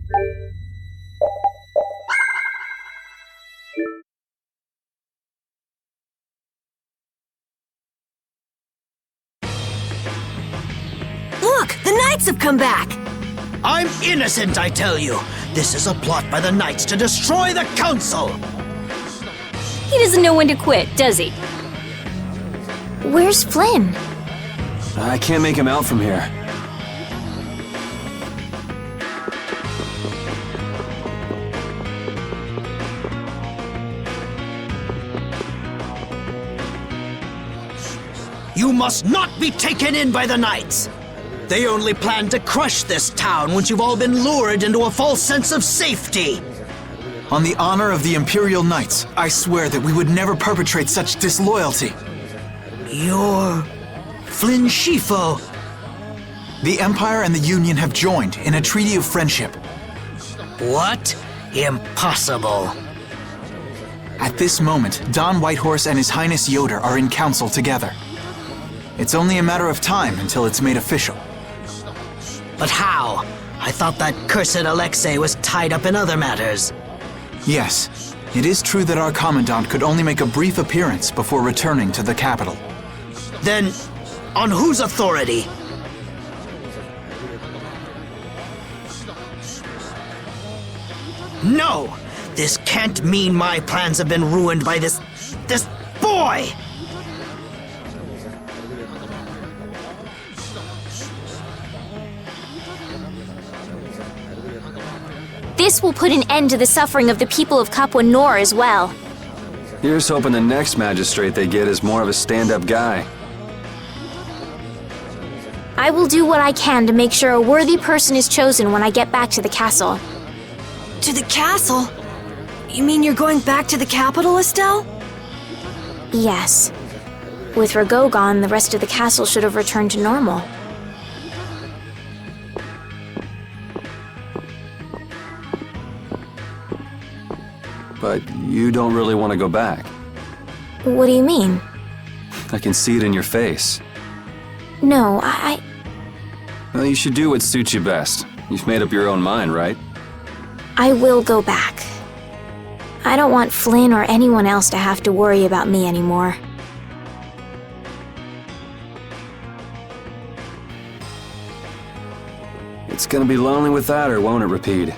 Look, the Knights have come back! I'm innocent, I tell you! This is a plot by the Knights to destroy the Council! He doesn't know when to quit, does he? Where's Flynn? I can't make him out from here. You must not be taken in by the Knights! They only plan to crush this town once you've all been lured into a false sense of safety! On the honor of the Imperial Knights, I swear that we would never perpetrate such disloyalty. You're... Flynn Shifo. The Empire and the Union have joined in a treaty of friendship. What? Impossible. At this moment, Don Whitehorse and His Highness Yoder are in council together. It's only a matter of time until it's made official. But how? I thought that cursed Alexei was tied up in other matters. Yes, it is true that our Commandant could only make a brief appearance before returning to the capital. Then, on whose authority? No! This can't mean my plans have been ruined by this boy! This will put an end to the suffering of the people of Capua Nor as well. Here's hoping the next magistrate they get is more of a stand-up guy. I will do what I can to make sure a worthy person is chosen when I get back to the castle. To the castle? You mean you're going back to the capital, Estelle? Yes. With Rago gone, the rest of the castle should have returned to normal. But you don't really want to go back. What do you mean? I can see it in your face. No, Well, you should do what suits you best. You've made up your own mind, right? I will go back. I don't want Flynn or anyone else to have to worry about me anymore. It's gonna be lonely without her, won't it, Repeat?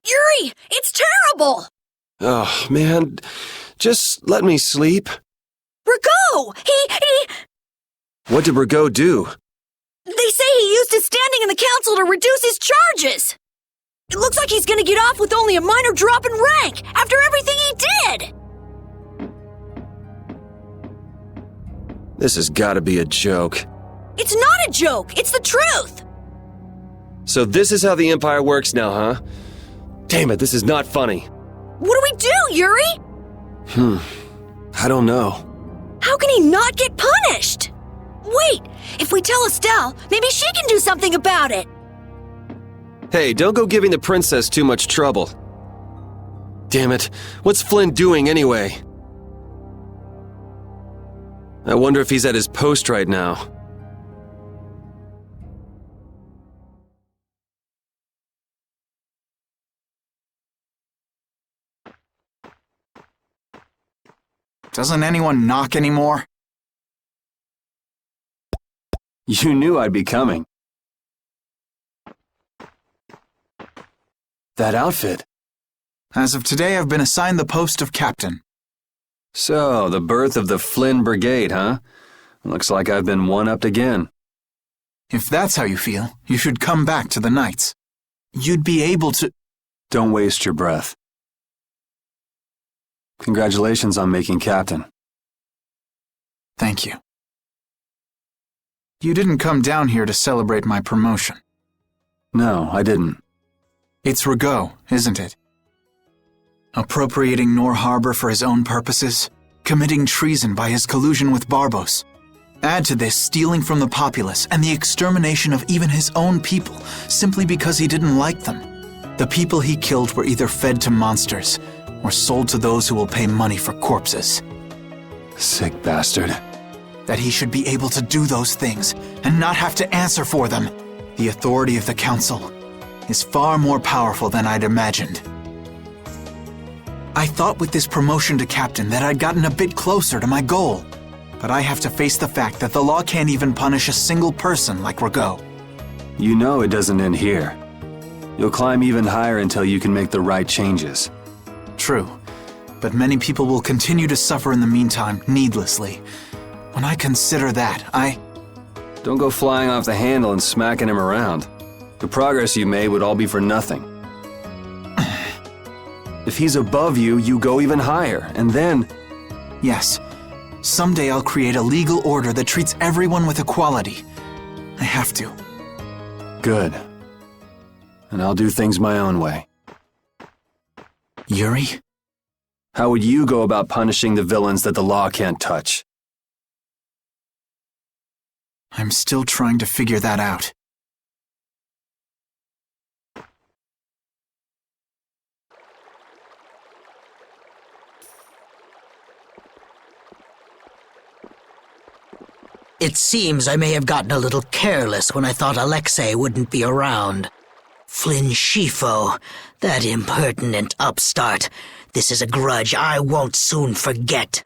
Yuri! It's terrible! Oh, man. Just let me sleep. Rago! He... What did Rago do? They say he used his standing in the council to reduce his charges! It looks like he's gonna get off with only a minor drop in rank after everything he did! This has gotta be a joke. It's not a joke! It's the truth! So this is how the Empire works now, huh? Damn it, this is not funny. What do we do, Yuri? I don't know. How can he not get punished? Wait, if we tell Estelle, maybe she can do something about it! Hey, don't go giving the princess too much trouble. Damn it, what's Flynn doing anyway? I wonder if he's at his post right now. Doesn't anyone knock anymore? You knew I'd be coming. That outfit. As of today, I've been assigned the post of captain. So, the birth of the Flynn Brigade, huh? Looks like I've been one-upped again. If that's how you feel, you should come back to the Knights. You'd be able to... Don't waste your breath. Congratulations on making captain. Thank you. You didn't come down here to celebrate my promotion. No, I didn't. It's Rago, isn't it? Appropriating Nor Harbor for his own purposes, committing treason by his collusion with Barbos. Add to this stealing from the populace and the extermination of even his own people simply because he didn't like them. The people he killed were either fed to monsters or sold to those who will pay money for corpses. Sick bastard. That he should be able to do those things and not have to answer for them. The authority of the council is far more powerful than I'd imagined. I thought with this promotion to captain that I'd gotten a bit closer to my goal. But I have to face the fact that the law can't even punish a single person like Rago. You know it doesn't end here. You'll climb even higher until you can make the right changes. True, but many people will continue to suffer in the meantime, needlessly. When I consider that, Don't go flying off the handle and smacking him around. The progress you made would all be for nothing. If he's above you, you go even higher, and then... Yes, someday I'll create a legal order that treats everyone with equality. I have to. Good. And I'll do things my own way. Yuri? How would you go about punishing the villains that the law can't touch? I'm still trying to figure that out. It seems I may have gotten a little careless when I thought Alexei wouldn't be around. Flynn Schifo, that impertinent upstart. This is a grudge I won't soon forget.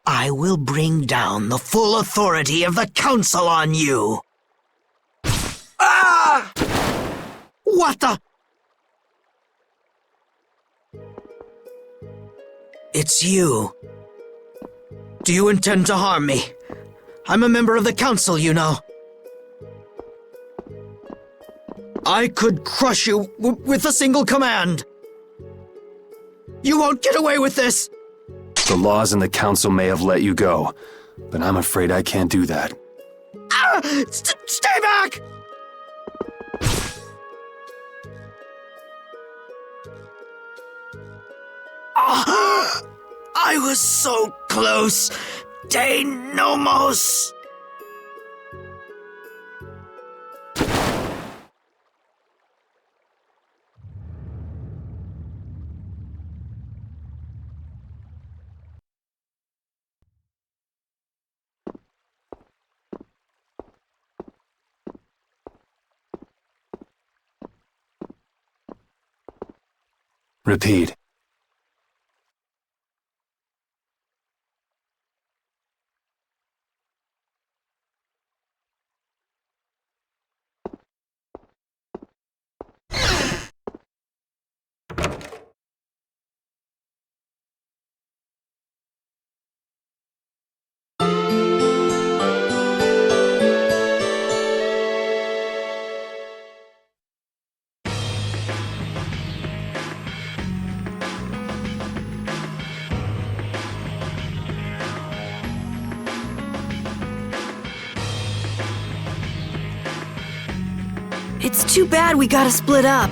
I will bring down the full authority of the council on you. Ah! What the? It's you. Do you intend to harm me? I'm a member of the council, you know. I could crush you with a single command. You won't get away with this. The laws in the council may have let you go, but I'm afraid I can't do that. Ah! Stay back! Ah! I was so close. De Nomos. Repeat. It's too bad we gotta split up.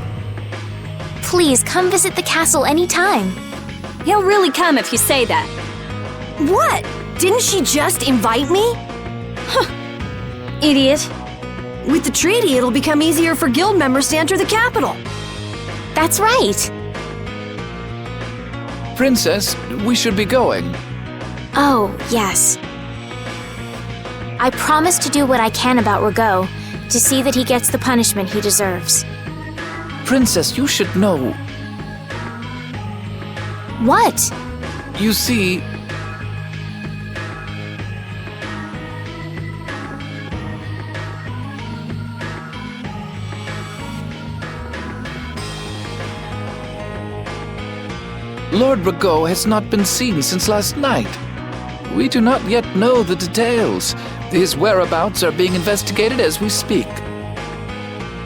Please come visit the castle anytime. He'll really come if you say that. What? Didn't she just invite me? Idiot. With the treaty, it'll become easier for guild members to enter the capital. That's right. Princess, we should be going. Oh, yes. I promise to do what I can about Rago, to see that he gets the punishment he deserves. Princess, you should know. What? You see, Lord Rago has not been seen since last night. We do not yet know the details. His whereabouts are being investigated as we speak.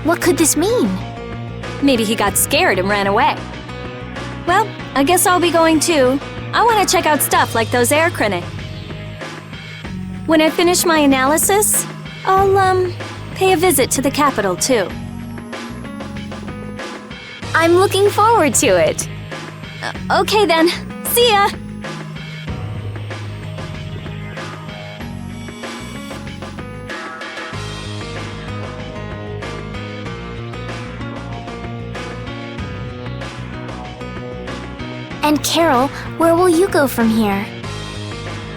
What could this mean? Maybe he got scared and ran away. Well, I guess I'll be going too. I want to check out stuff like those air crinic. When I finish my analysis, I'll, pay a visit to the capital too. I'm looking forward to it. Okay then, see ya! And Carol, where will you go from here?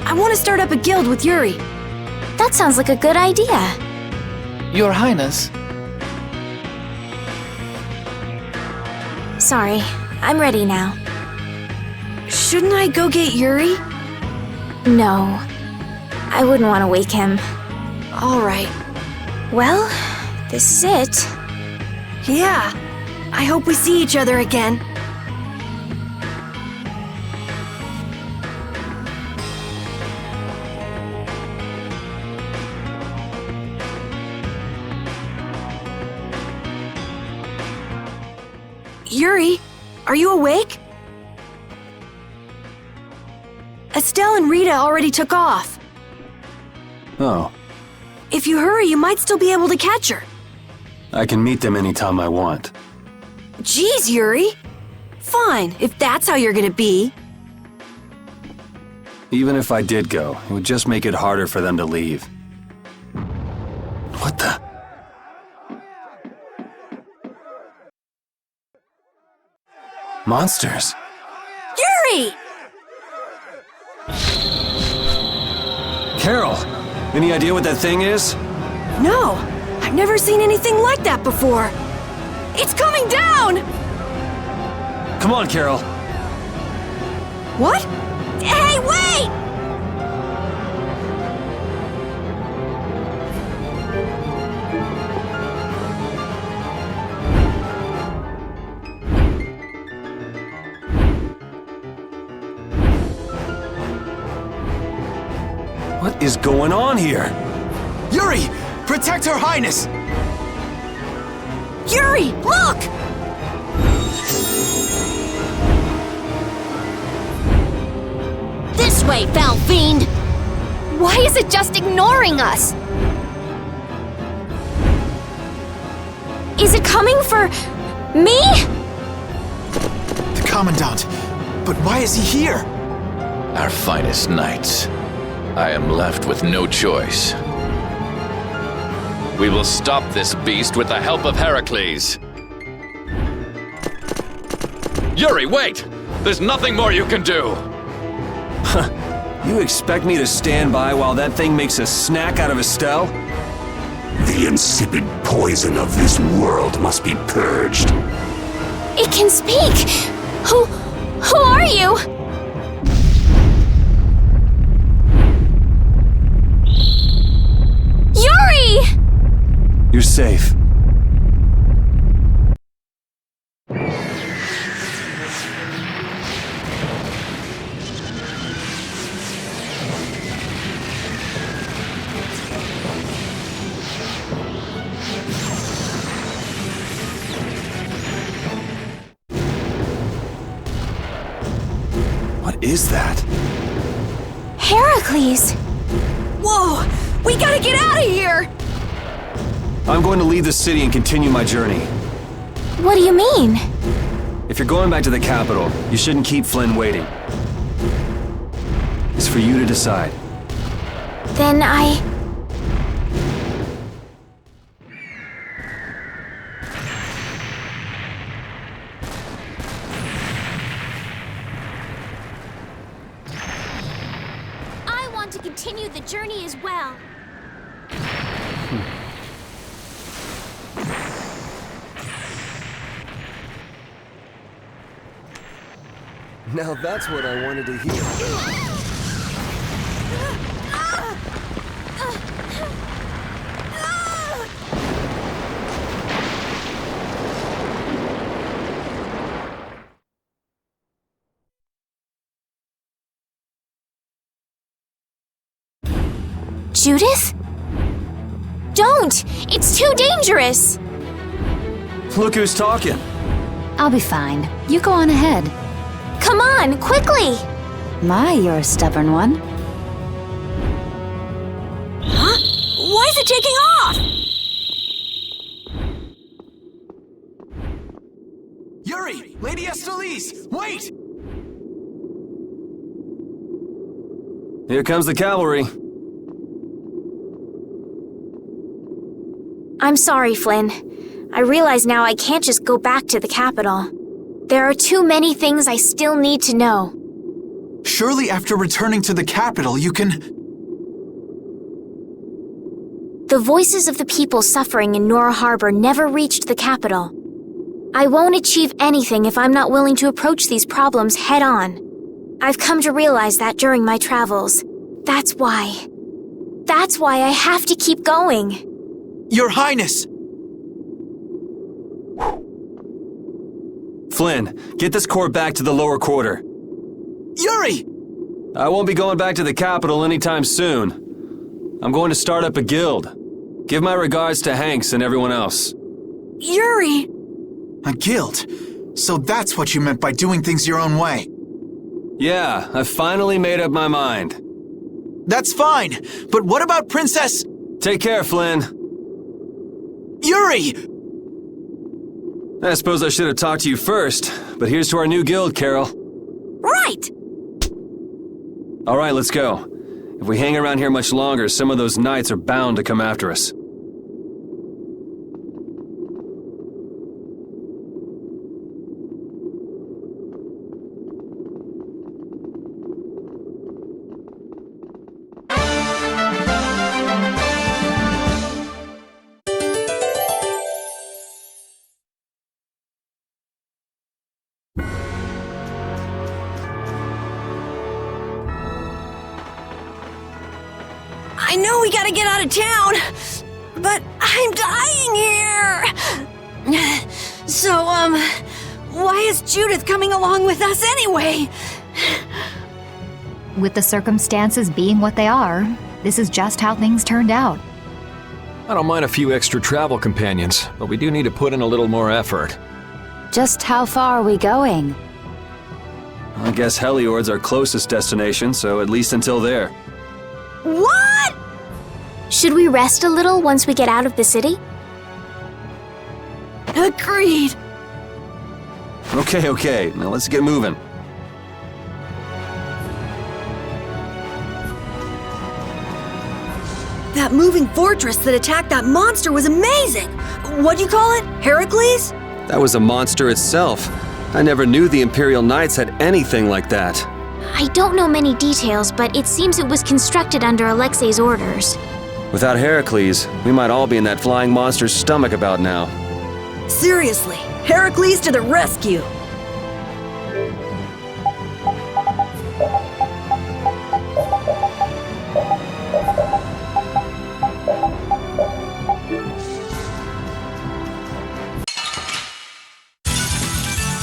I want to start up a guild with Yuri. That sounds like a good idea. Your Highness. Sorry, I'm ready now. Shouldn't I go get Yuri? No, I wouldn't want to wake him. All right. Well, this is it. Yeah. I hope we see each other again. Yuri, are you awake? Estelle and Rita already took off. Oh, If you hurry, you might still be able to catch her. I can meet them anytime I want. Geez, Yuri. Fine, if that's how you're gonna be. Even if I did go, it would just make it harder for them to leave. What the? Monsters? Yuri! Carol, any idea what that thing is? No, I've never seen anything like that before. It's coming down! Come on, Carol. What? Hey, wait! What is going on here? Yuri! Protect Her Highness! Yuri, look! This way, foul fiend! Why is it just ignoring us? Is it coming for me? The Commandant! But why is he here? Our finest knights. I am left with no choice. We will stop this beast with the help of Heracles. Yuri, wait! There's nothing more you can do! You expect me to stand by while that thing makes a snack out of Estelle? The insipid poison of this world must be purged. It can speak! Who are you? Yuri! You're safe. What is that? Heracles! Whoa! We gotta get out of here! I'm going to leave the city and continue my journey. What do you mean? If you're going back to the capital, you shouldn't keep Flynn waiting. It's for you to decide. Then I want to continue the journey as well. Now that's what I wanted to hear. Judith? Don't! It's too dangerous! Look who's talking. I'll be fine. You go on ahead. Come on, quickly! My, you're a stubborn one. Huh? Why is it taking off? Yuri! Lady Estellise! Wait! Here comes the cavalry. I'm sorry, Flynn. I realize now I can't just go back to the capital. There are too many things I still need to know. Surely after returning to the capital, you can... The voices of the people suffering in Nora Harbor never reached the capital. I won't achieve anything if I'm not willing to approach these problems head-on. I've come to realize that during my travels. That's why I have to keep going. Your Highness! Flynn, get this core back to the lower quarter. Yuri! I won't be going back to the capital anytime soon. I'm going to start up a guild. Give my regards to Hanks and everyone else. Yuri! A guild? So that's what you meant by doing things your own way. Yeah, I finally made up my mind. That's fine, but what about Princess... Take care, Flynn. Yuri! I suppose I should have talked to you first, but here's to our new guild, Carol. Right! All right, let's go. If we hang around here much longer, some of those knights are bound to come after us. I know we gotta get out of town, but I'm dying here. So, why is Judith coming along with us anyway? With the circumstances being what they are, this is just how things turned out. I don't mind a few extra travel companions, but we do need to put in a little more effort. Just how far are we going? I guess Heliord's our closest destination, so at least until there. What? Should we rest a little once we get out of the city? Agreed. Okay, now let's get moving. That moving fortress that attacked that monster was amazing! What'd you call it? Heracles? That was a monster itself. I never knew the Imperial Knights had anything like that. I don't know many details, but it seems it was constructed under Alexei's orders. Without Heracles, we might all be in that flying monster's stomach about now. Seriously, Heracles to the rescue!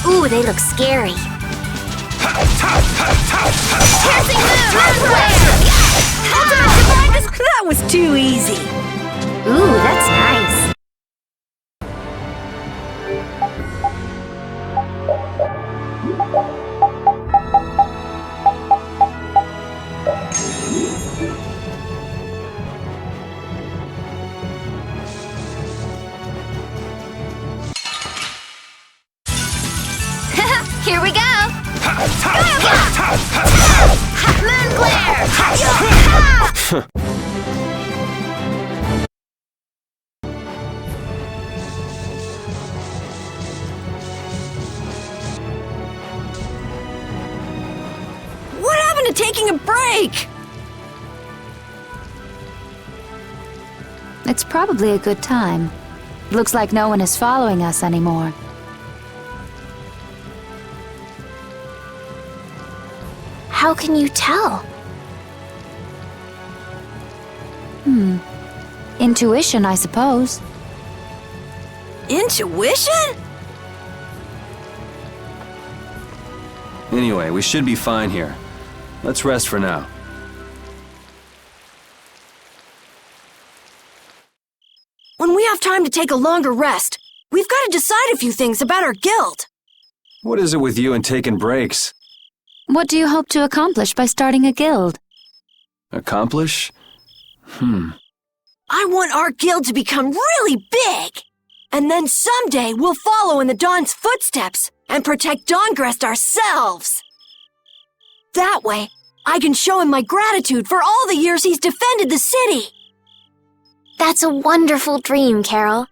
Ooh, they look scary. Piercing move! That was too easy! Ooh, that's nice. Here we go! Moon glare! What happened to taking a break? It's probably a good time. Looks like no one is following us anymore. How can you tell? Intuition, I suppose. Intuition? Anyway, we should be fine here. Let's rest for now. When we have time to take a longer rest, we've got to decide a few things about our guild. What is it with you and taking breaks? What do you hope to accomplish by starting a guild? Accomplish? I want our guild to become really big. And then someday we'll follow in the Dawn's footsteps and protect Dawngrest ourselves. That way, I can show him my gratitude for all the years he's defended the city. That's a wonderful dream, Carol.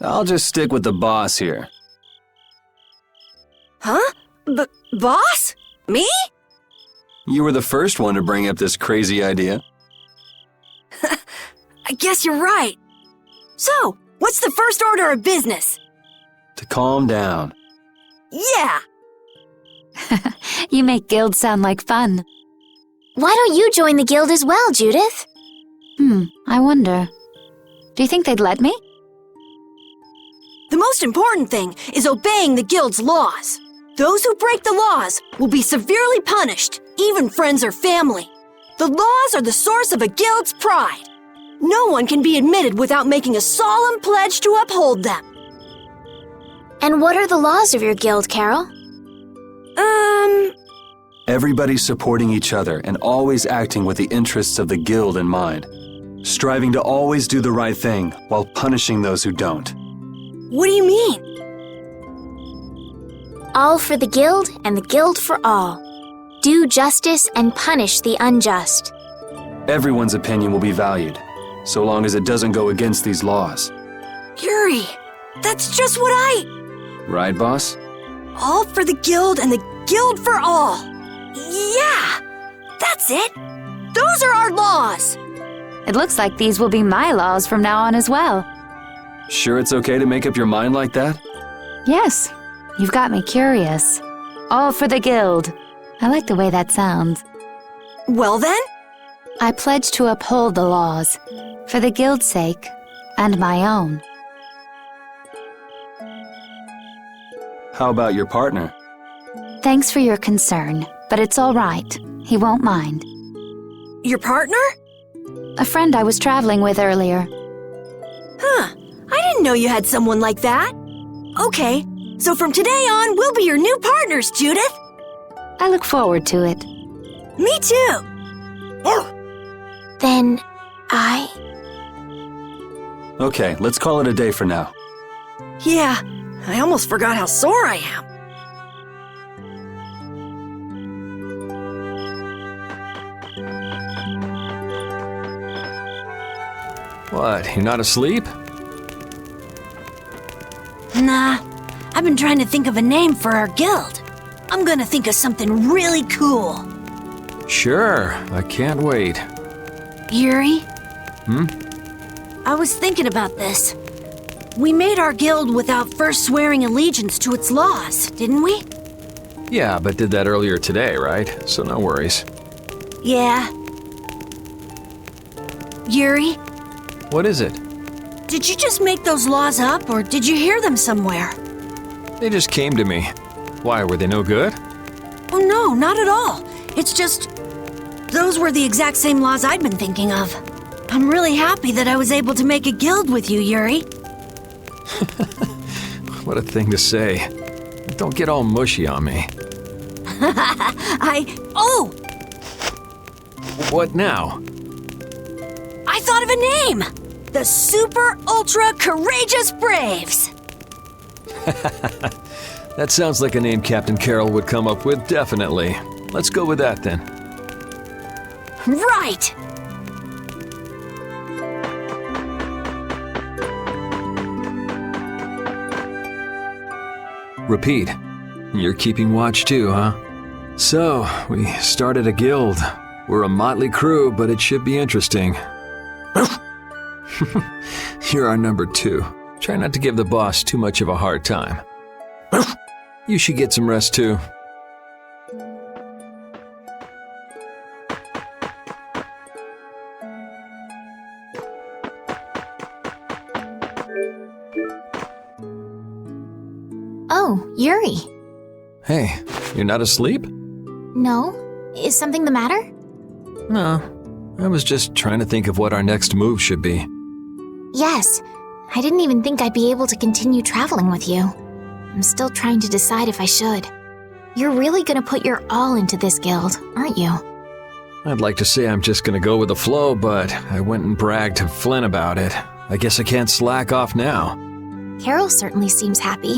I'll just stick with the boss here. Huh? Boss? Me? You were the first one to bring up this crazy idea. I guess you're right. So, what's the first order of business? To calm down. Yeah! You make guilds sound like fun. Why don't you join the guild as well, Judith? I wonder. Do you think they'd let me? The most important thing is obeying the guild's laws. Those who break the laws will be severely punished, even friends or family. The laws are the source of a guild's pride. No one can be admitted without making a solemn pledge to uphold them. And what are the laws of your guild, Carol? Everybody supporting each other and always acting with the interests of the guild in mind. Striving to always do the right thing while punishing those who don't. What do you mean? All for the guild and the guild for all. Do justice and punish the unjust. Everyone's opinion will be valued, so long as it doesn't go against these laws. Yuri, that's just what Right, boss? All for the guild and the guild for all. Yeah! That's it! Those are our laws! It looks like these will be my laws from now on as well. Sure it's okay to make up your mind like that? Yes, you've got me curious. All for the guild. I like the way that sounds. Well then? I pledge to uphold the laws, for the guild's sake, and my own. How about your partner? Thanks for your concern, but it's all right. He won't mind. Your partner? A friend I was traveling with earlier. Huh. I didn't know you had someone like that. Okay, so from today on, we'll be your new partners, Judith. I look forward to it. Me too. Then, Okay, let's call it a day for now. Yeah, I almost forgot how sore I am. What, you're not asleep? Nah, I've been trying to think of a name for our guild. I'm gonna think of something really cool. Sure, I can't wait. Yuri? I was thinking about this. We made our guild without first swearing allegiance to its laws, didn't we? Yeah, but did that earlier today, right? So no worries. Yeah. Yuri, What is it? did you just make those laws up, or did you hear them somewhere? They just came to me. Why, were they no good? Oh no, not at all. It's just... those were the exact same laws I'd been thinking of. I'm really happy that I was able to make a guild with you, Yuri. What a thing to say. Don't get all mushy on me. Oh! What now? I thought of a name! The Super Ultra Courageous Braves! That sounds like a name Captain Carroll would come up with, definitely. Let's go with that then. Right! Repeat. You're keeping watch too, huh? So, we started a guild. We're a motley crew, but it should be interesting. You're our number 2. Try not to give the boss too much of a hard time. You should get some rest too. Oh, Yuri. Hey, you're not asleep? No? Is something the matter? No. I was just trying to think of what our next move should be. Yes. I didn't even think I'd be able to continue traveling with you. I'm still trying to decide if I should. You're really gonna put your all into this guild, aren't you? I'd like to say I'm just gonna go with the flow, but I went and bragged to Flynn about it. I guess I can't slack off now. Carol certainly seems happy.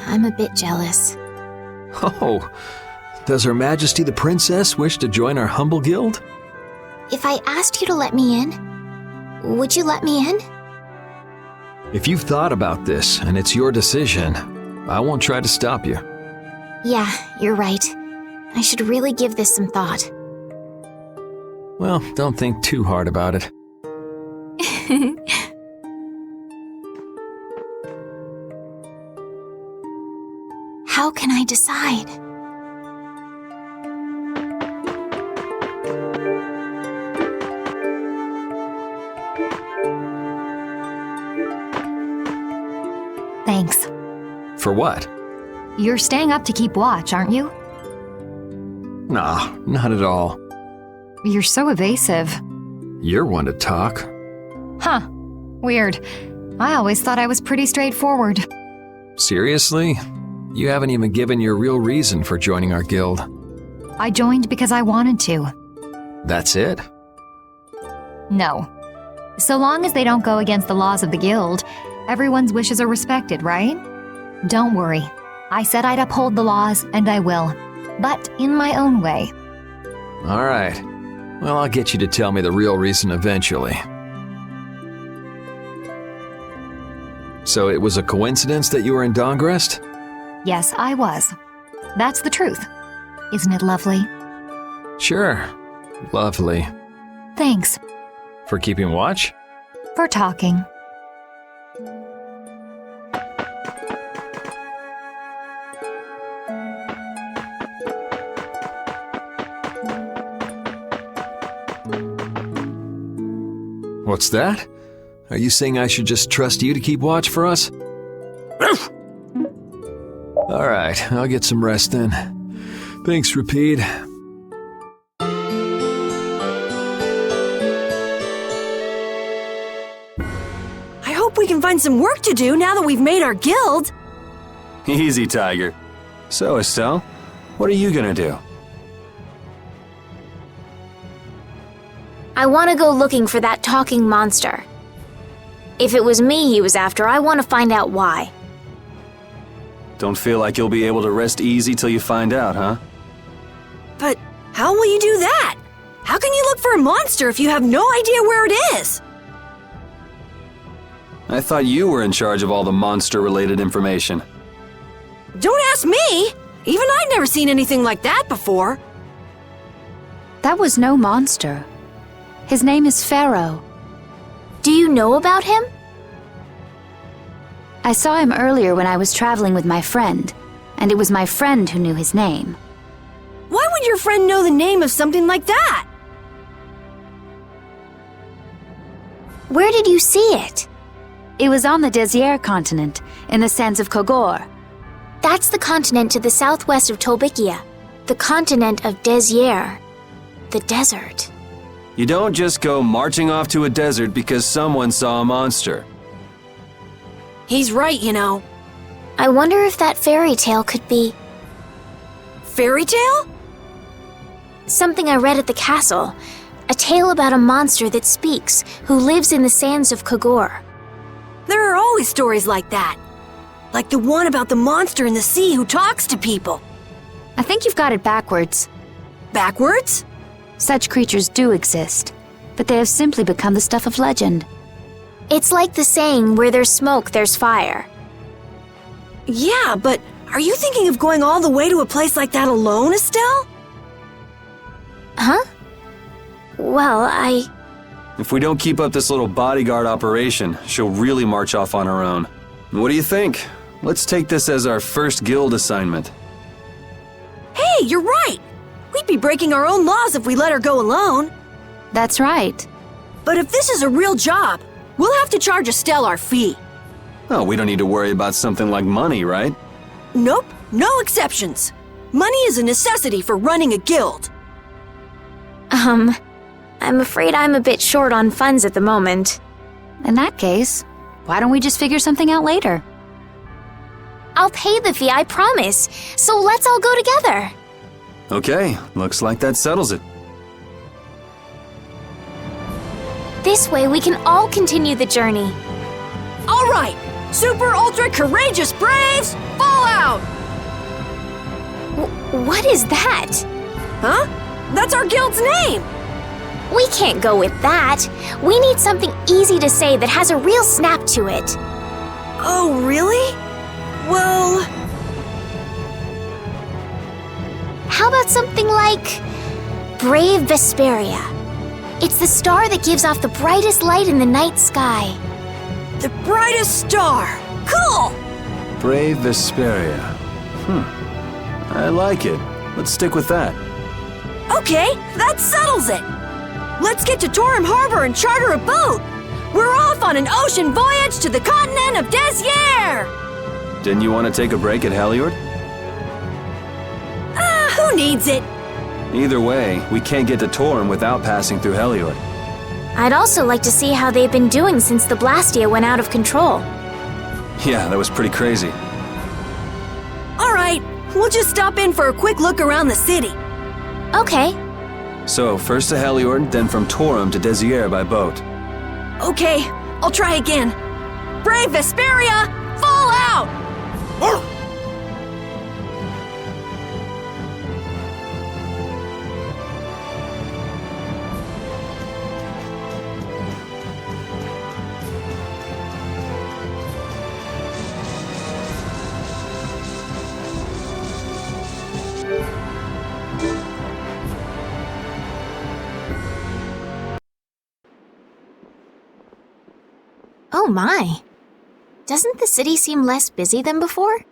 I'm a bit jealous. Oh, does Her Majesty the Princess wish to join our humble guild? If I asked you to let me in, would you let me in? If you've thought about this and it's your decision, I won't try to stop you. Yeah, you're right. I should really give this some thought. Well, don't think too hard about it. How can I decide? Thanks. For what? You're staying up to keep watch, aren't you? Nah, not at all. You're so evasive. You're one to talk. Huh. Weird. I always thought I was pretty straightforward. Seriously? You haven't even given your real reason for joining our guild. I joined because I wanted to. That's it? No. So long as they don't go against the laws of the guild, everyone's wishes are respected, right? Don't worry. I said I'd uphold the laws, and I will. But in my own way. All right. Well, I'll get you to tell me the real reason eventually. So it was a coincidence that you were in Dawngrest? Yes, I was. That's the truth. Isn't it lovely? Sure. Lovely. Thanks. For keeping watch? For talking. What's that? Are you saying I should just trust you to keep watch for us? All right, I'll get some rest then. Thanks, Rapide. I hope we can find some work to do now that we've made our guild. Easy, Tiger. So, Estelle, what are you gonna do? I want to go looking for that talking monster. If it was me he was after, I want to find out why. Don't feel like you'll be able to rest easy till you find out, huh? But how will you do that? How can you look for a monster if you have no idea where it is? I thought you were in charge of all the monster-related information. Don't ask me! Even I'd never seen anything like that before. That was no monster. His name is Pharaoh. Do you know about him? I saw him earlier when I was traveling with my friend, and it was my friend who knew his name. Why would your friend know the name of something like that? Where did you see it? It was on the Desier continent, in the sands of Kogor. That's the continent to the southwest of Tolbikia. The continent of Desier. The desert. You don't just go marching off to a desert because someone saw a monster. He's right, you know. I wonder if that fairy tale could be... Fairy tale? Something I read at the castle. A tale about a monster that speaks, who lives in the sands of Kogor. There are always stories like that. Like the one about the monster in the sea who talks to people. I think you've got it backwards. Backwards? Such creatures do exist, but they have simply become the stuff of legend. It's like the saying, where there's smoke, there's fire. Yeah, but are you thinking of going all the way to a place like that alone, Estelle? Huh? Well, If we don't keep up this little bodyguard operation, she'll really march off on her own. What do you think? Let's take this as our first guild assignment. Hey, you're right! We'd be breaking our own laws if we let her go alone. That's right. But if this is a real job, we'll have to charge Estelle our fee. Oh, we don't need to worry about something like money, right? Nope, no exceptions. Money is a necessity for running a guild. I'm afraid I'm a bit short on funds at the moment. In that case, why don't we just figure something out later? I'll pay the fee, I promise. So let's all go together. Okay, looks like that settles it. This way we can all continue the journey. All right, super ultra courageous braves, fall out! What is that? Huh? That's our guild's name! We can't go with that. We need something easy to say that has a real snap to it. Oh, really? Well... How about something like Brave Vesperia? It's the star that gives off the brightest light in the night sky. The brightest star! Cool! Brave Vesperia. I like it. Let's stick with that. Okay, that settles it! Let's get to Torum Harbor and charter a boat! We're off on an ocean voyage to the continent of Desier! Didn't you want to take a break at Heliord? Who needs it? Either way, we can't get to Torum without passing through Heliord. I'd also like to see how they've been doing since the Blastia went out of control. Yeah, that was pretty crazy. Alright, we'll just stop in for a quick look around the city. Okay. So, first to Heliord, then from Torum to Desier by boat. Okay, I'll try again. Brave Vesperia, fall out! Oh my. Doesn't the city seem less busy than before?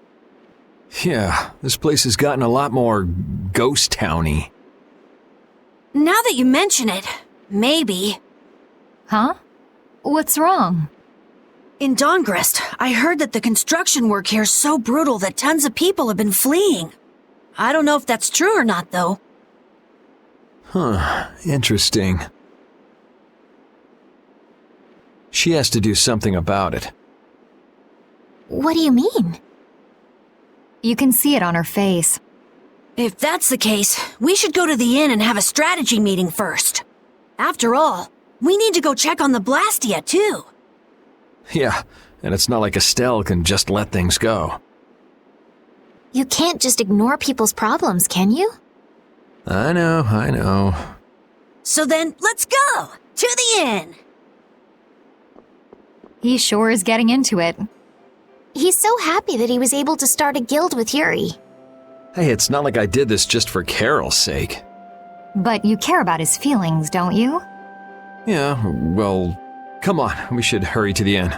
Yeah, this place has gotten a lot more ghost towny. Now that you mention it, maybe. Huh? What's wrong? In Dongrest, I heard that the construction work here is so brutal that tons of people have been fleeing. I don't know if that's true or not, though. Huh, interesting. She has to do something about it. What do you mean? You can see it on her face. If that's the case, we should go to the inn and have a strategy meeting first. After all, we need to go check on the Blastia, too. Yeah, and it's not like Estelle can just let things go. You can't just ignore people's problems, can you? I know. So then, let's go! To the inn! He sure is getting into it. He's so happy that he was able to start a guild with Yuri. Hey, it's not like I did this just for Carol's sake. But you care about his feelings, don't you? Yeah, well, come on, we should hurry to the inn.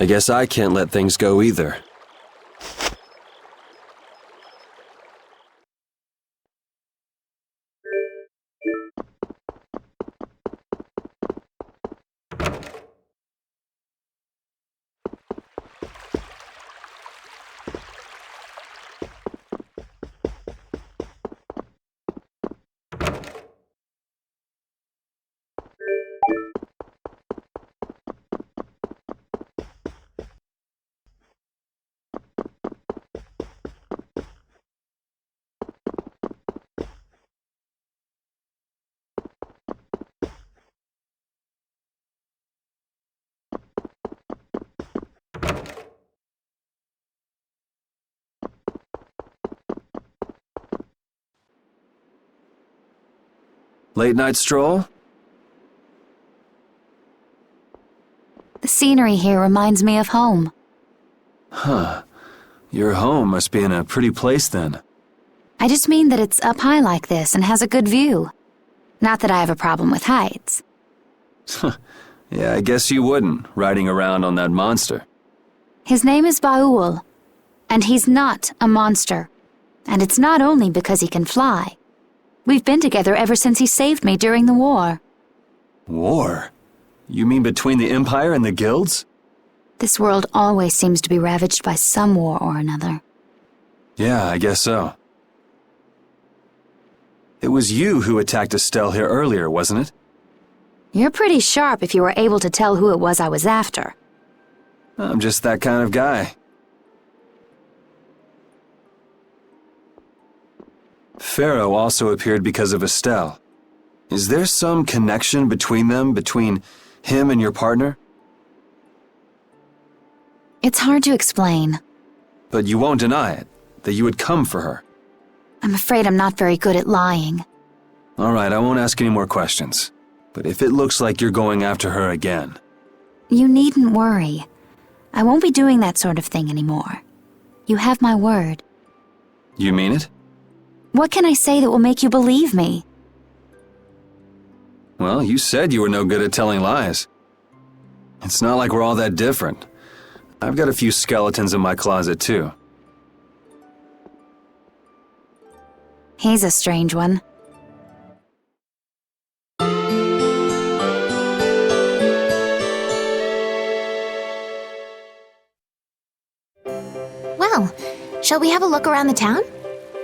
I guess I can't let things go either. Late night stroll? The scenery here reminds me of home. Huh. Your home must be in a pretty place then. I just mean that it's up high like this and has a good view. Not that I have a problem with heights. Yeah, I guess you wouldn't, riding around on that monster. His name is Baul, and he's not a monster. And it's not only because he can fly. We've been together ever since he saved me during the war. War? You mean between the Empire and the guilds? This world always seems to be ravaged by some war or another. Yeah, I guess so. It was you who attacked Estelle here earlier, wasn't it? You're pretty sharp if you were able to tell who it was I was after. I'm just that kind of guy. Pharaoh also appeared because of Estelle. Is there some connection between them, between him and your partner? It's hard to explain. But you won't deny it, that you would come for her. I'm afraid I'm not very good at lying. All right, I won't ask any more questions. But if it looks like you're going after her again... You needn't worry. I won't be doing that sort of thing anymore. You have my word. You mean it? What can I say that will make you believe me? Well, you said you were no good at telling lies. It's not like we're all that different. I've got a few skeletons in my closet, too. He's a strange one. Well, shall we have a look around the town?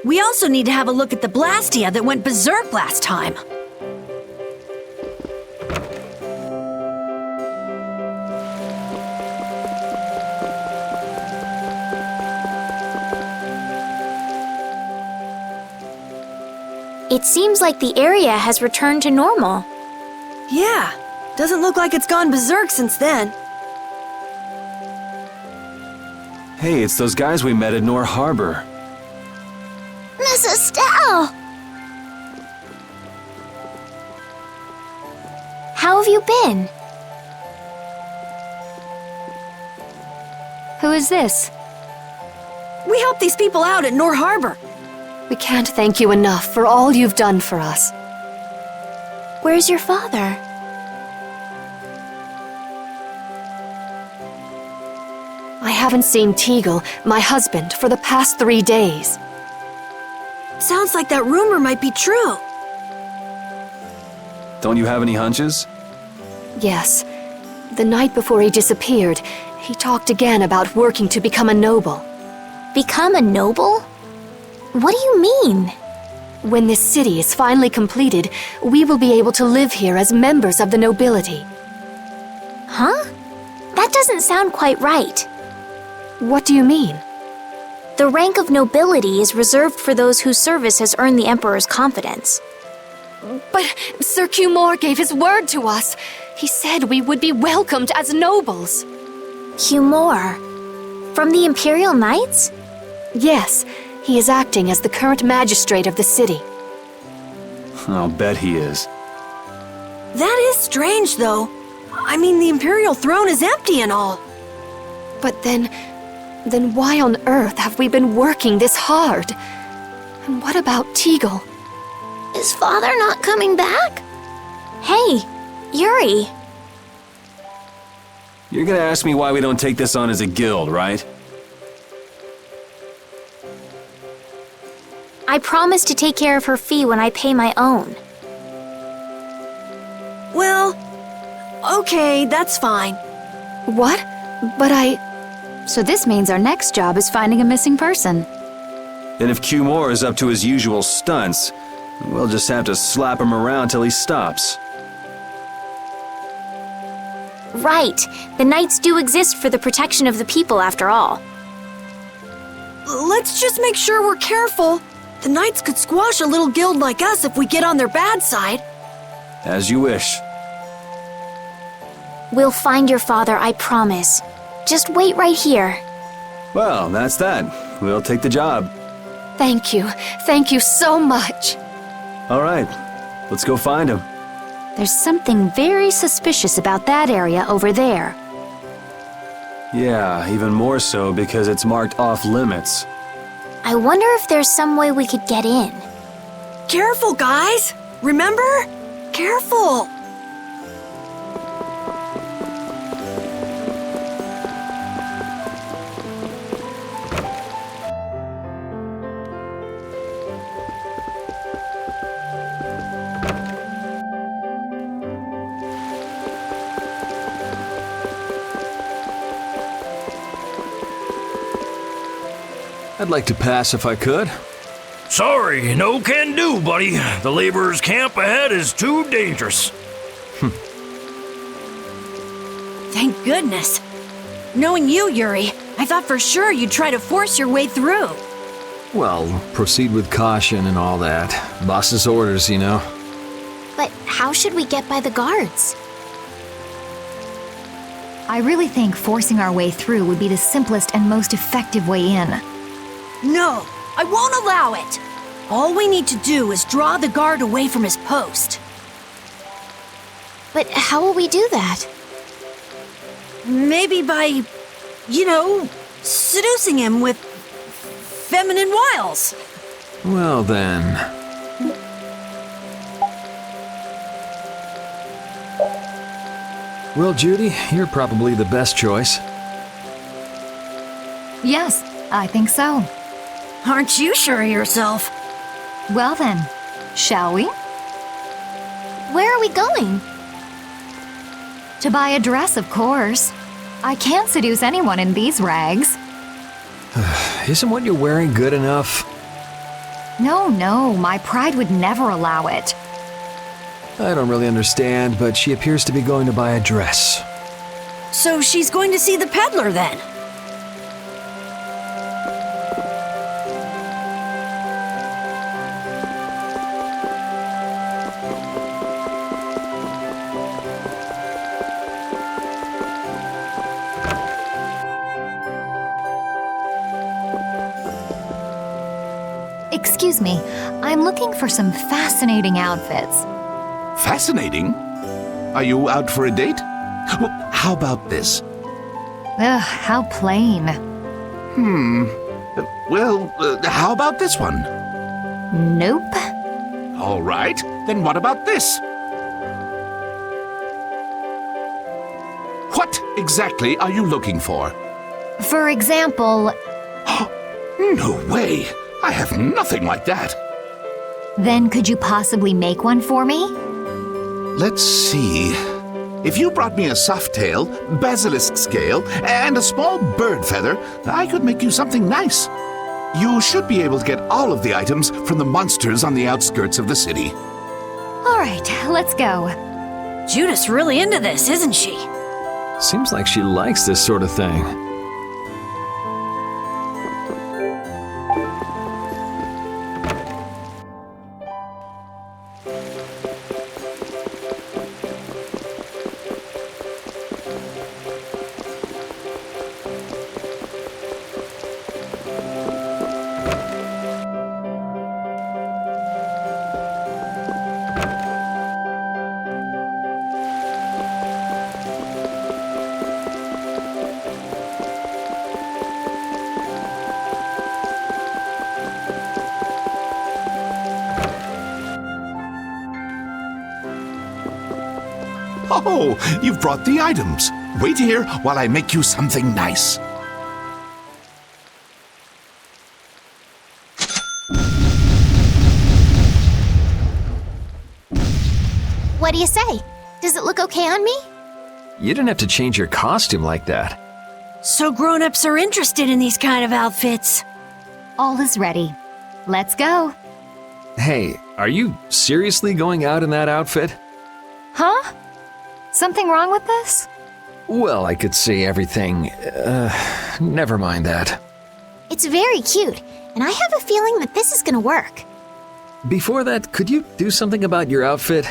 We also need to have a look at the Blastia that went berserk last time. It seems like the area has returned to normal. Yeah, doesn't look like it's gone berserk since then. Hey, it's those guys we met at Nor Harbor. Miss Estelle! How have you been? Who is this? We helped these people out at Nor Harbor. We can't thank you enough for all you've done for us. Where's your father? I haven't seen Teagle, my husband, for the past 3 days. Sounds like that rumor might be true. Don't you have any hunches? Yes. The night before he disappeared, he talked again about working to become a noble. Become a noble? What do you mean? When this city is finally completed, we will be able to live here as members of the nobility. Huh? That doesn't sound quite right. What do you mean? The rank of nobility is reserved for those whose service has earned the Emperor's confidence. But Sir Cumore gave his word to us. He said we would be welcomed as nobles. Cumore? From the Imperial Knights? Yes, he is acting as the current magistrate of the city. I'll bet he is. That is strange, though. I mean, the Imperial throne is empty and all. But then why on earth have we been working this hard? And what about Teagle? Is father not coming back? Hey, Yuri. You're gonna ask me why we don't take this on as a guild, right? I promise to take care of her fee when I pay my own. Well, okay, that's fine. What? But So this means our next job is finding a missing person. And if Cumore is up to his usual stunts, we'll just have to slap him around till he stops. Right. The Knights do exist for the protection of the people, after all. Let's just make sure we're careful. The Knights could squash a little guild like us if we get on their bad side. As you wish. We'll find your father, I promise. Just wait right here. Well, that's that. We'll take the job. thank you. Thank you so much. All right, let's go find him. There's something very suspicious about that area over there. Yeah, even more so because it's marked off limits. I wonder if there's some way we could get in. Careful, guys! Remember? Careful! I'd like to pass if I could. Sorry, no can do, buddy. The laborers' camp ahead is too dangerous. Thank goodness. Knowing you, Yuri, I thought for sure you'd try to force your way through. Well, proceed with caution and all that. Boss's orders, you know. But how should we get by the guards? I really think forcing our way through would be the simplest and most effective way in. No, I won't allow it. All we need to do is draw the guard away from his post. But how will we do that? Maybe by, seducing him with feminine wiles. Well then. Well, Judy, you're probably the best choice. Yes, I think so. Aren't you sure of yourself? Well then, shall we? Where are we going? To buy a dress, of course. I can't seduce anyone in these rags. Isn't what you're wearing good enough? No, my pride would never allow it. I don't really understand, but she appears to be going to buy a dress. So she's going to see the peddler then? Excuse me, I'm looking for some fascinating outfits. Fascinating? Are you out for a date? Well, how about this? Ugh, how plain. How about this one? Nope. All right, then what about this? What exactly are you looking for? For example... No way! I have nothing like that. Then could you possibly make one for me? Let's see. If you brought me a soft tail, basilisk scale, and a small bird feather, I could make you something nice. You should be able to get all of the items from the monsters on the outskirts of the city. All right, let's go. Judith's really into this, isn't she? Seems like she likes this sort of thing. Oh, you've brought the items. Wait here while I make you something nice. What do you say? Does it look okay on me? You didn't have to change your costume like that. So grown-ups are interested in these kind of outfits. All is ready. Let's go. Hey, are you seriously going out in that outfit? Huh? Something wrong with this? Well, I could see everything. Never mind that. It's very cute, and I have a feeling that this is gonna work. Before that, could you do something about your outfit?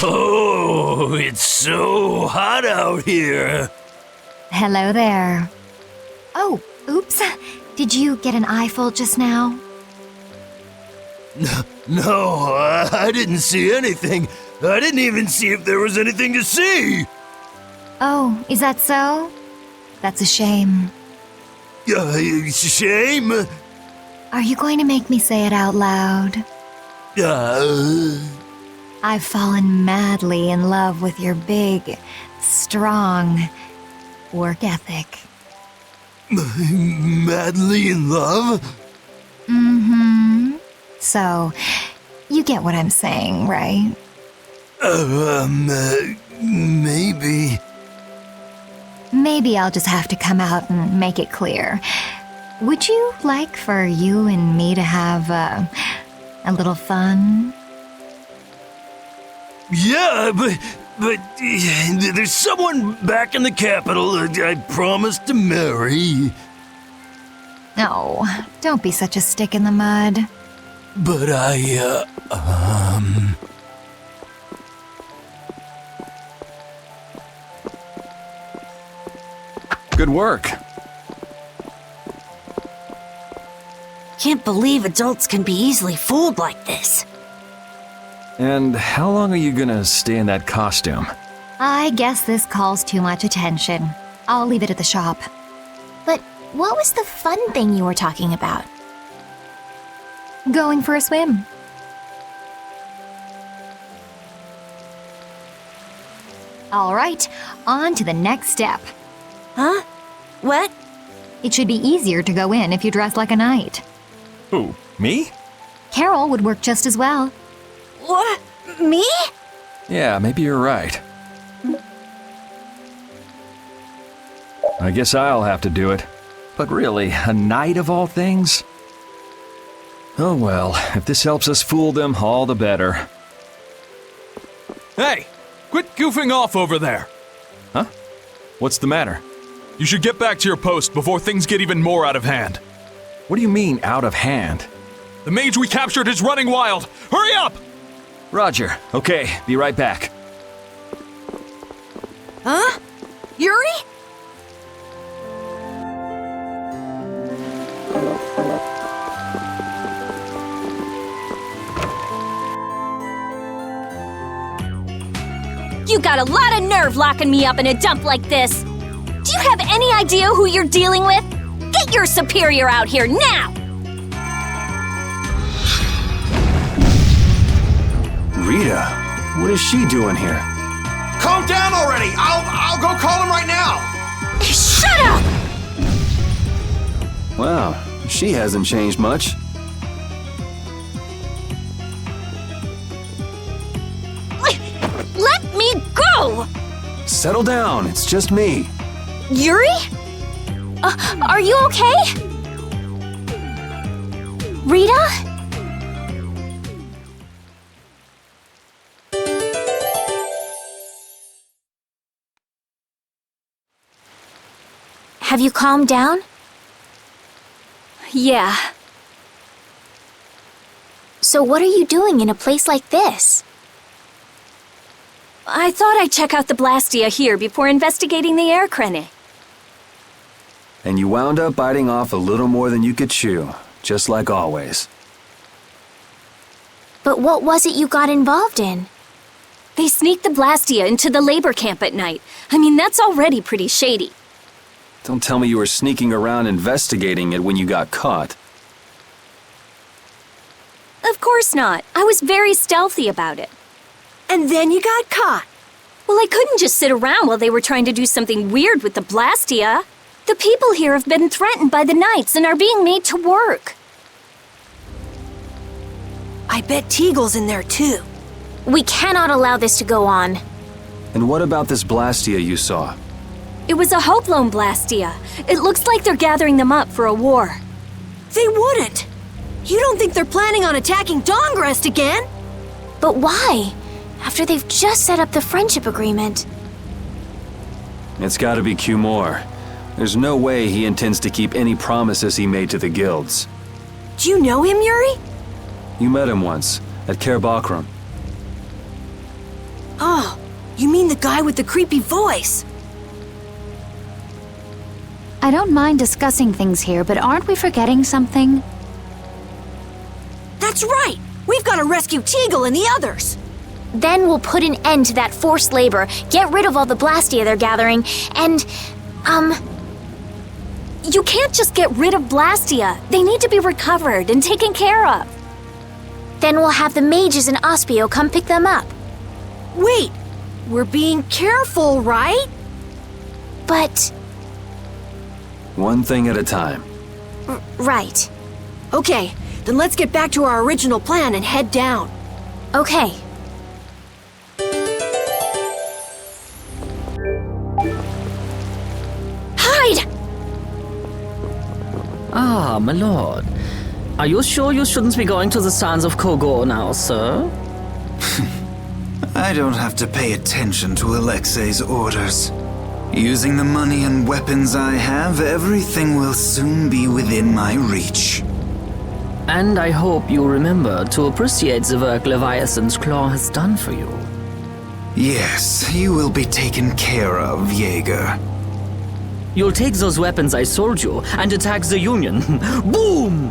Oh, it's so hot out here. Hello there. Oh, oops. Did you get an eyeful just now? No, I didn't see anything. I didn't even see if there was anything to see. Oh, is that so? That's a shame. It's a shame. Are you going to make me say it out loud? I've fallen madly in love with your big, strong, work ethic. Madly in love? Mm-hmm. So, you get what I'm saying, right? Maybe. Maybe I'll just have to come out and make it clear. Would you like for you and me to have, a little fun? Yeah, but there's someone back in the capital I promised to marry. No, don't be such a stick in the mud. But Good work. Can't believe adults can be easily fooled like this. And how long are you gonna stay in that costume? I guess this calls too much attention. I'll leave it at the shop. But what was the fun thing you were talking about? Going for a swim. All right, on to the next step. Huh? What? It should be easier to go in if you dress like a knight. Who, me? Carol would work just as well. What? Me? Yeah, maybe you're right. I guess I'll have to do it. But really, a knight of all things? Oh well, if this helps us fool them, all the better. Hey! Quit goofing off over there! Huh? What's the matter? You should get back to your post before things get even more out of hand. What do you mean, out of hand? The mage we captured is running wild! Hurry up! Roger. Okay, be right back. Huh? Yuri? You got a lot of nerve locking me up in a dump like this. Do you have any idea who you're dealing with? Get your superior out here now! Rita, what is she doing here? Calm down already! I'll go call him right now! Shut up! Wow, she hasn't changed much. Let me go! Settle down, it's just me. Yuri? Are you okay? Rita? Have you calmed down? Yeah. So what are you doing in a place like this? I thought I'd check out the Blastia here before investigating the air crenny. And you wound up biting off a little more than you could chew, just like always. But what was it you got involved in? They sneaked the Blastia into the labor camp at night. I mean, that's already pretty shady. Don't tell me you were sneaking around investigating it when you got caught. Of course not. I was very stealthy about it. And then you got caught. Well, I couldn't just sit around while they were trying to do something weird with the Blastia. The people here have been threatened by the Knights and are being made to work. I bet Teagle's in there too. We cannot allow this to go on. And what about this Blastia you saw? It was a Hope Loan Blastia. It looks like they're gathering them up for a war. They wouldn't. You don't think they're planning on attacking Dawngrest again? But why? After they've just set up the friendship agreement. It's gotta be Cumore. There's no way he intends to keep any promises he made to the guilds. Do you know him, Yuri? You met him once, at Kerbakram. Oh, you mean the guy with the creepy voice? I don't mind discussing things here, but aren't we forgetting something? That's right! We've got to rescue Teagle and the others! Then we'll put an end to that forced labor, get rid of all the Blastia they're gathering, and, You can't just get rid of Blastia. They need to be recovered and taken care of. Then we'll have the mages and Ospio come pick them up. Wait! We're being careful, right? But One thing at a time. Right. Okay, then let's get back to our original plan and head down. Okay. Hide! Ah, my lord. Are you sure you shouldn't be going to the sands of Kogor now, sir? I don't have to pay attention to Alexei's orders. Using the money and weapons I have, everything will soon be within my reach. And I hope you remember to appreciate the work Leviathan's Claw has done for you. Yes, you will be taken care of, Jaeger. You'll take those weapons I sold you and attack the Union. Boom!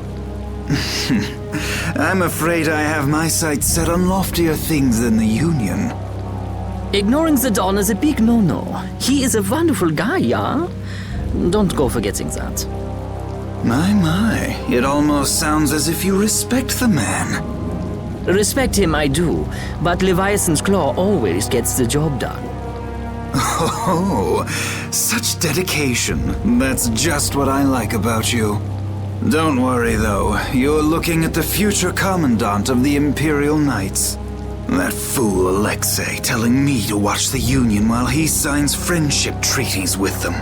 I'm afraid I have my sights set on loftier things than the Union. Ignoring the Don is a big no-no. He is a wonderful guy, yeah? Don't go forgetting that. My, it almost sounds as if you respect the man. Respect him I do, but Leviathan's Claw always gets the job done. Oh, such dedication. That's just what I like about you. Don't worry though, you're looking at the future Commandant of the Imperial Knights. That fool Alexei telling me to watch the Union while he signs friendship treaties with them.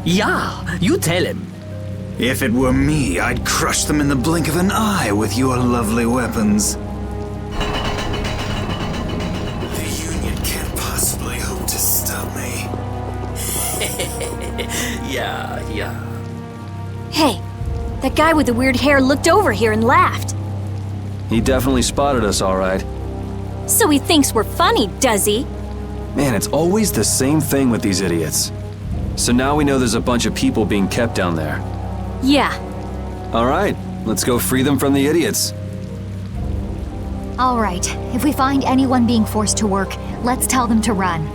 Yeah, you tell him. If it were me, I'd crush them in the blink of an eye with your lovely weapons. The Union can't possibly hope to stop me. Yeah. Hey, that guy with the weird hair looked over here and laughed. He definitely spotted us, all right. So he thinks we're funny, does he? Man, it's always the same thing with these idiots. So now we know there's a bunch of people being kept down there. Yeah. All right, let's go free them from the idiots. All right, if we find anyone being forced to work, let's tell them to run.